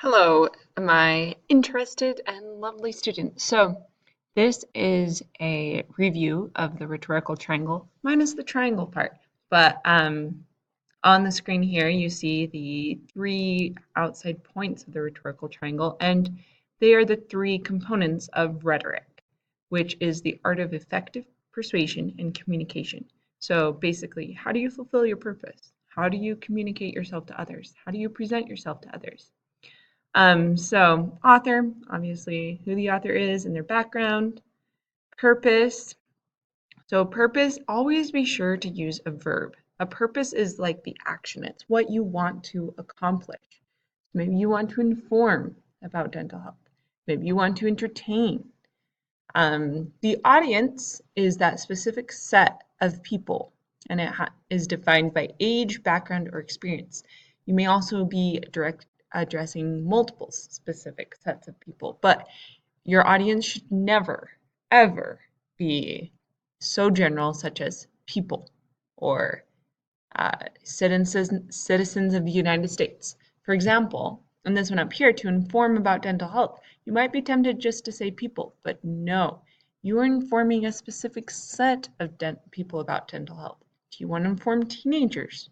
Hello, my interested and lovely students. So this is a review of the rhetorical triangle, minus the triangle part. But on the screen here, you see the three outside points of the rhetorical triangle, and they are the three components of rhetoric, which is the art of effective persuasion and communication. So basically, how do you fulfill your purpose? How do you communicate yourself to others? How do you present yourself to others? So author, obviously who the author is and their background. Purpose. So purpose, always be sure to use a verb. A purpose is like the action. It's what you want to accomplish. Maybe you want to inform about dental health. Maybe you want to entertain. The audience is that specific set of people, and it is defined by age, background, or experience. You may also be addressing multiple specific sets of people, but your audience should never, ever be so general, such as people or citizens of the United States. For example, and this one up here, to inform about dental health, you might be tempted just to say people, but no, you are informing a specific set of people about dental health. Do you want to inform teenagers,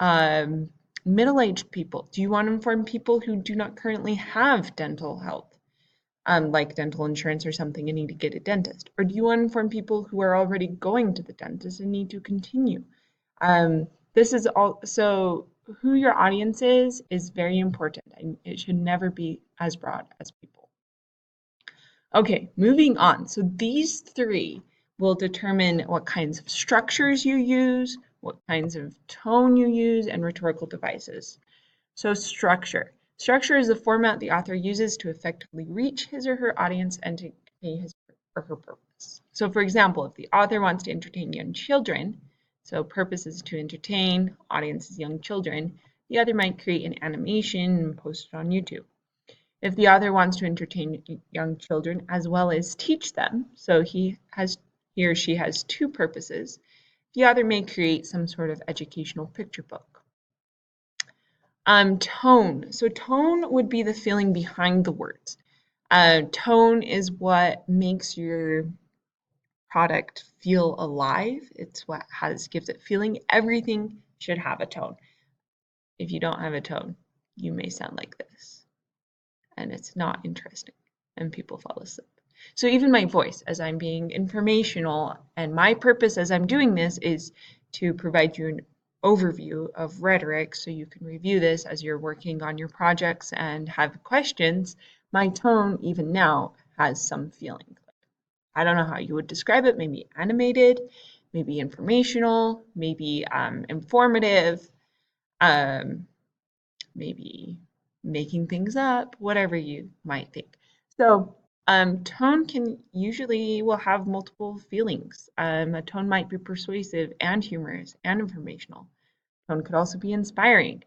um, middle-aged people? Do you want to inform people who do not currently have dental health, like dental insurance or something, and need to get a dentist? Or do you want to inform people who are already going to the dentist and need to continue? This is also who your audience is very important, and it should never be as broad as people. Okay, moving on. So these three will determine what kinds of structures you use, what kinds of tone you use, and rhetorical devices. So structure. Structure is the format the author uses to effectively reach his or her audience and to convey his or her purpose. So for example, if the author wants to entertain young children, so purpose is to entertain, audience is young children, the author might create an animation and post it on YouTube. If the author wants to entertain young children as well as teach them, so he or she has two purposes, the author may create some sort of educational picture book. Tone. So tone would be the feeling behind the words. Tone is what makes your product feel alive. It's what gives it feeling. Everything should have a tone. If you don't have a tone, you may sound like this, and it's not interesting, and people fall asleep. So even my voice, as I'm being informational, and my purpose as I'm doing this is to provide you an overview of rhetoric so you can review this as you're working on your projects and have questions. My tone, even now, has some feeling. I don't know how you would describe it, maybe animated, maybe informational, maybe informative, maybe making things up, whatever you might think. So tone will have multiple feelings. A tone might be persuasive and humorous and informational. Tone could also be inspiring.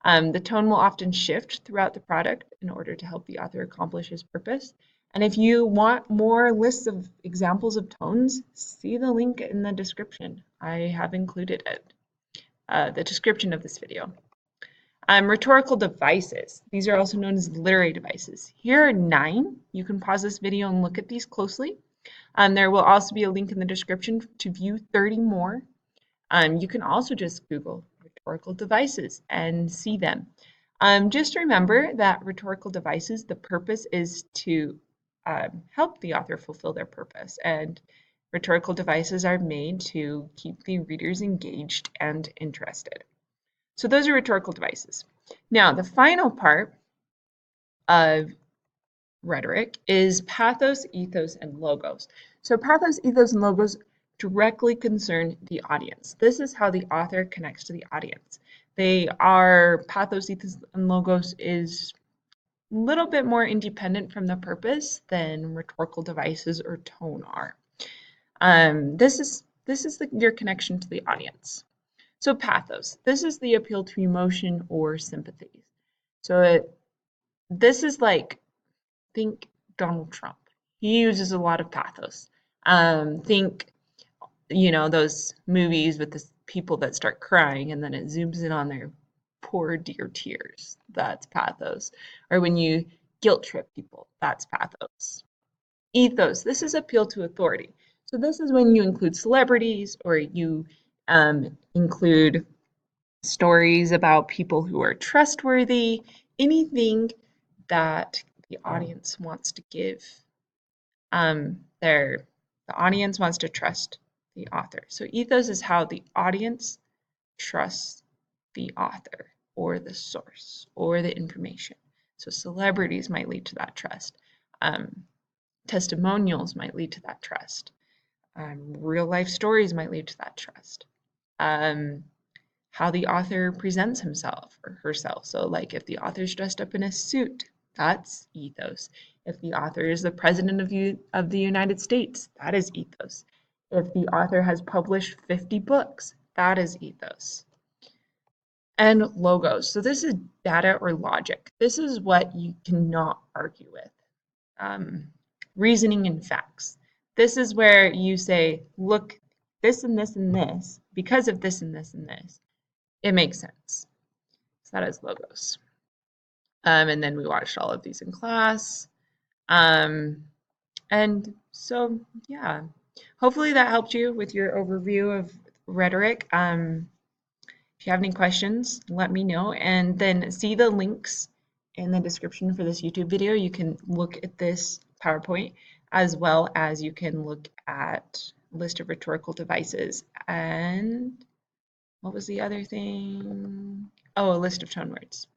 The tone will often shift throughout the product in order to help the author accomplish his purpose. And if you want more lists of examples of tones, see the link in the description. I have included it, the description of this video. Rhetorical devices. These are also known as literary devices. Here are 9. You can pause this video and look at these closely. There will also be a link in the description to view 30 more. You can also just Google rhetorical devices and see them. Just remember that rhetorical devices, the purpose is to help the author fulfill their purpose, and rhetorical devices are made to keep the readers engaged and interested. So those are rhetorical devices. Now, the final part of rhetoric is pathos, ethos, and logos. So pathos, ethos, and logos directly concern the audience. This is how the author connects to the audience. Pathos, ethos, and logos is a little bit more independent from the purpose than rhetorical devices or tone are. This is your connection to the audience. So pathos, this is the appeal to emotion or sympathy. So this is like, think Donald Trump. He uses a lot of pathos. Think, those movies with the people that start crying and then it zooms in on their pour your tears, that's pathos. Or when you guilt trip people, that's pathos. Ethos, this is appeal to authority. So this is when you include celebrities or you include stories about people who are trustworthy, anything that the audience wants to give. The audience wants to trust the author. So ethos is how the audience trusts the author or the source or the information. So celebrities might lead to that trust. Testimonials might lead to that trust. Real life stories might lead to that trust. How the author presents himself or herself. So, like if the author's dressed up in a suit, that's ethos. If the author is the president of the United States, that is ethos. If the author has published 50 books, that is ethos. And logos. So this is data or logic. This is what you cannot argue with. Reasoning and facts. This is where you say, look, this and this and this, because of this and this and this, it makes sense. So that is logos. And then we watched all of these in class. And so, yeah, hopefully that helped you with your overview of rhetoric. If you have any questions, let me know. And then see the links in the description for this YouTube video. You can look at this PowerPoint as well as you can look at a list of rhetorical devices. And what was the other thing? Oh, a list of tone words.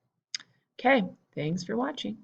Okay, thanks for watching.